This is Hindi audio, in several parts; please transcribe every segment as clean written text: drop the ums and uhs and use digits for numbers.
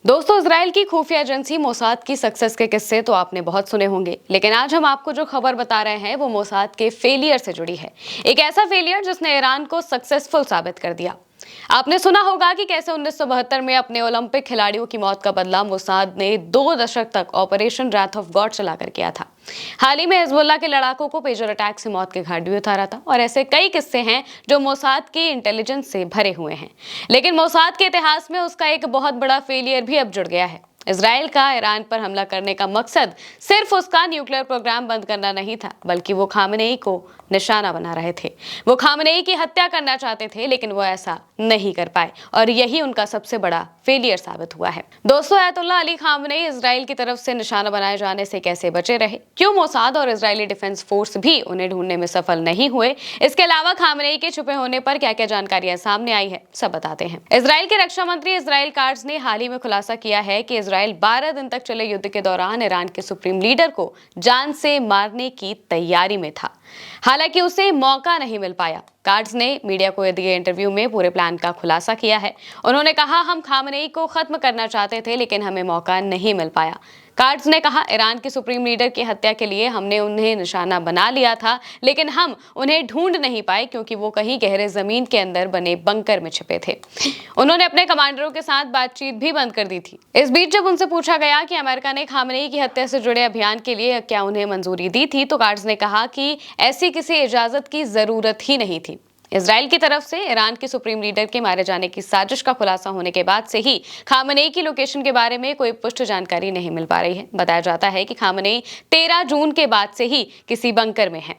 दोस्तों, इजराइल की खुफिया एजेंसी मोसाद की सक्सेस के किस्से तो आपने बहुत सुने होंगे, लेकिन आज हम आपको जो खबर बता रहे हैं वो मोसाद के फेलियर से जुड़ी है। एक ऐसा फेलियर जिसने ईरान को सक्सेसफुल साबित कर दिया। आपने सुना होगा कि कैसे 1972 में अपने ओलंपिक खिलाड़ियों की मौत का बदला मोसाद ने 2 दशक तक ऑपरेशन रात ऑफ गॉड चलाकर किया था। हाल ही में हिजबुल्लाह के लड़ाकों को पेजर अटैक से मौत के घाट भी उतारा था और ऐसे कई किस्से हैं जो मोसाद की इंटेलिजेंस से भरे हुए हैं। लेकिन मोसाद के इतिहास में उसका एक बहुत बड़ा फेलियर भी अब जुड़ गया है। इजराइल का ईरान पर हमला करने का मकसद सिर्फ उसका न्यूक्लियर प्रोग्राम बंद करना नहीं था, बल्कि वो खामनेई को निशाना बना रहे थे। वो खामनेई की हत्या करना चाहते थे, लेकिन वो ऐसा नहीं कर पाए और यही उनका सबसे बड़ा फेलियर साबित हुआ है। दोस्तों, अयतुल्ला अली खामनेई इजराइल की तरफ से निशाना बनाए जाने से कैसे बचे रहे, क्यों मोसाद और इजरायली डिफेंस फोर्स भी उन्हें ढूंढने में सफल नहीं हुए, इसके अलावा खामनेई के छुपे होने पर क्या क्या जानकारियां सामने आई है, सब बताते हैं। इजराइल के रक्षा मंत्री इजराइल काट्ज ने हाल ही में खुलासा किया है कि इजराइल 12 दिन तक चले युद्ध के दौरान ईरान के सुप्रीम लीडर को जान से मारने की तैयारी में था, हालांकि उसे मौका नहीं मिल पाया। काट्ज ने मीडिया को दिए इंटरव्यू में पूरे प्लान का खुलासा किया है। उन्होंने कहा, हम खामनेई को खत्म करना चाहते थे, लेकिन हमें मौका नहीं मिल पाया। काट्ज ने कहा, ईरान के सुप्रीम लीडर की हत्या के लिए हमने उन्हें निशाना बना लिया था, लेकिन हम उन्हें ढूंढ नहीं पाए क्योंकि वो कहीं गहरे जमीन के अंदर बने बंकर में छिपे थे। उन्होंने अपने कमांडरों के साथ बातचीत भी बंद कर दी थी। इस बीच जब उनसे पूछा गया कि अमेरिका ने खामनेई की हत्या से जुड़े अभियान के लिए क्या उन्हें मंजूरी दी थी, तो काट्ज ने कहा कि ऐसी किसी इजाजत की जरूरत ही नहीं थी। इजराइल की तरफ से ईरान के सुप्रीम लीडर के मारे जाने की साजिश का खुलासा होने के बाद से ही खामनेई की लोकेशन के बारे में कोई पुष्ट जानकारी नहीं मिल पा रही है। बताया जाता है कि खामनेई 13 जून के बाद से ही किसी बंकर में है।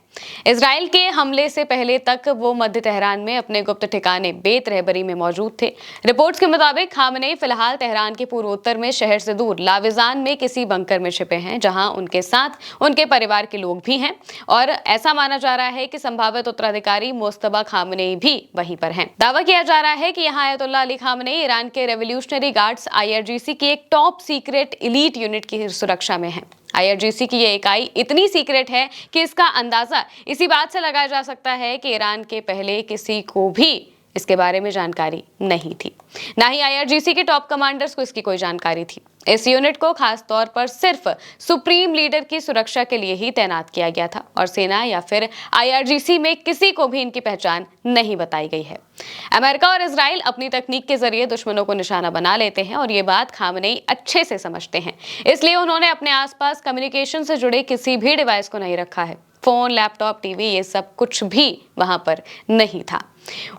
इजराइल के हमले से पहले तक वो मध्य तेहरान में अपने गुप्त ठिकाने बेत रहबरी में मौजूद थे। रिपोर्ट्स के मुताबिक खामनेई फिलहाल तेहरान के पूर्वोत्तर में शहर से दूर लाविजान में किसी बंकर में छिपे हैं, जहां उनके साथ उनके परिवार के लोग भी हैं और ऐसा माना जा रहा है कि संभावित उत्तराधिकारी मुस्तबा खामनेई भी वहीं पर हैं। दावा किया जा रहा है कि यहाँ अयतुल्ला अली खामनेई ईरान के रेवोल्यूशनरी गार्ड्स IRGC की एक टॉप सीक्रेट एलीट यूनिट की सुरक्षा में है। IRGC की ये इकाई इतनी सीक्रेट है कि इसका अंदाजा इसी बात से लगाया जा सकता है कि ईरान के पहले किसी को भी इसके बारे में जानकारी नहीं थी, ना ही IRGC के टॉप कमांडर्स को इसकी कोई जानकारी थी। इस यूनिट को खास तौर पर सिर्फ सुप्रीम लीडर की सुरक्षा के लिए ही तैनात किया गया था और सेना या फिर IRGC में किसी को भी इनकी पहचान नहीं बताई गई है। अमेरिका और इजराइल अपनी तकनीक के जरिए दुश्मनों को निशाना बना लेते हैं और ये बात खामनेई अच्छे से समझते हैं, इसलिए उन्होंने अपने आसपास कम्युनिकेशन से जुड़े किसी भी डिवाइस को नहीं रखा है। फोन, लैपटॉप, टीवी, ये सब कुछ भी वहां पर नहीं था।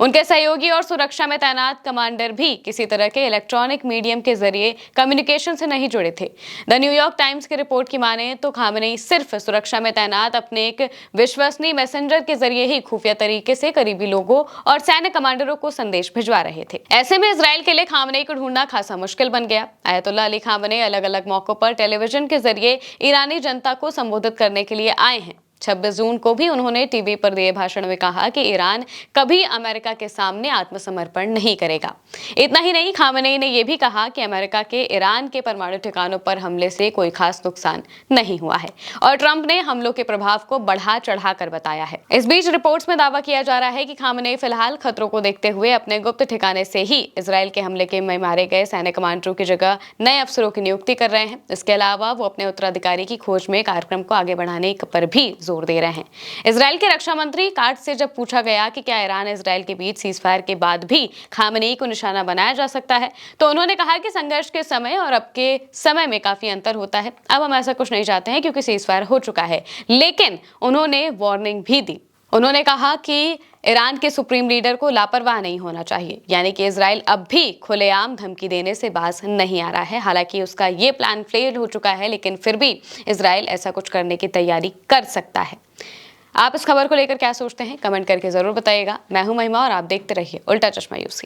उनके सहयोगी और सुरक्षा में तैनात कमांडर भी किसी तरह के इलेक्ट्रॉनिक मीडियम के जरिए कम्युनिकेशन से नहीं जुड़े थे। द न्यूयॉर्क टाइम्स की रिपोर्ट की माने तो खामनेई सिर्फ सुरक्षा में तैनात अपने एक विश्वसनीय मैसेंजर के जरिए ही खुफिया तरीके से करीबी लोगों और सैन्य कमांडरों को संदेश भिजवा रहे थे। ऐसे में इजराइल के लिए खामनेई को ढूंढना खासा मुश्किल बन गया। अयतुल्ला अली खामनेई अलग अलग मौकों पर टेलीविजन के जरिए ईरानी जनता को संबोधित करने के लिए आए हैं। 26 जून को भी उन्होंने टीवी पर दिए भाषण में कहा कि ईरान कभी अमेरिका के सामने आत्मसमर्पण नहीं करेगा। इतना ही नहीं, खामनेई ने यह भी कहा कि अमेरिका के ईरान के परमाणु ठिकानों पर हमले से कोई खास नुकसान नहीं हुआ है और ट्रंप ने हमलों के प्रभाव को बढ़ा चढ़ाकर बताया है। इस बीच रिपोर्ट्स में दावा किया जा रहा है कि खामनेई फिलहाल खतरों को देखते हुए अपने गुप्त ठिकाने से ही इजराइल के हमले के में मारे गए सैन्य कमांडरों की जगह नए अफसरों की नियुक्ति कर रहे हैं। इसके अलावा वो अपने उत्तराधिकारी की खोज में कार्यक्रम को आगे बढ़ाने पर भी जोर दे रहे हैं। इजराइल के रक्षा मंत्री काट्ज से जब पूछा गया कि क्या ईरान इजराइल के बीच सीजफायर के बाद भी खामनेई को निशाना बनाया जा सकता है, तो उन्होंने कहा कि संघर्ष के समय और अब के समय में काफी अंतर होता है। अब हम ऐसा कुछ नहीं चाहते हैं क्योंकि सीजफायर हो चुका है, लेकिन उन्होंने वार्निंग भी दी। उन्होंने कहा कि ईरान के सुप्रीम लीडर को लापरवाह नहीं होना चाहिए, यानी कि इजराइल अब भी खुलेआम धमकी देने से बाज नहीं आ रहा है। हालांकि उसका ये प्लान फेल हो चुका है, लेकिन फिर भी इजराइल ऐसा कुछ करने की तैयारी कर सकता है। आप इस खबर को लेकर क्या सोचते हैं, कमेंट करके जरूर बताइएगा। मैं हूं महिमा और आप देखते रहिए उल्टा चश्मा यूसी।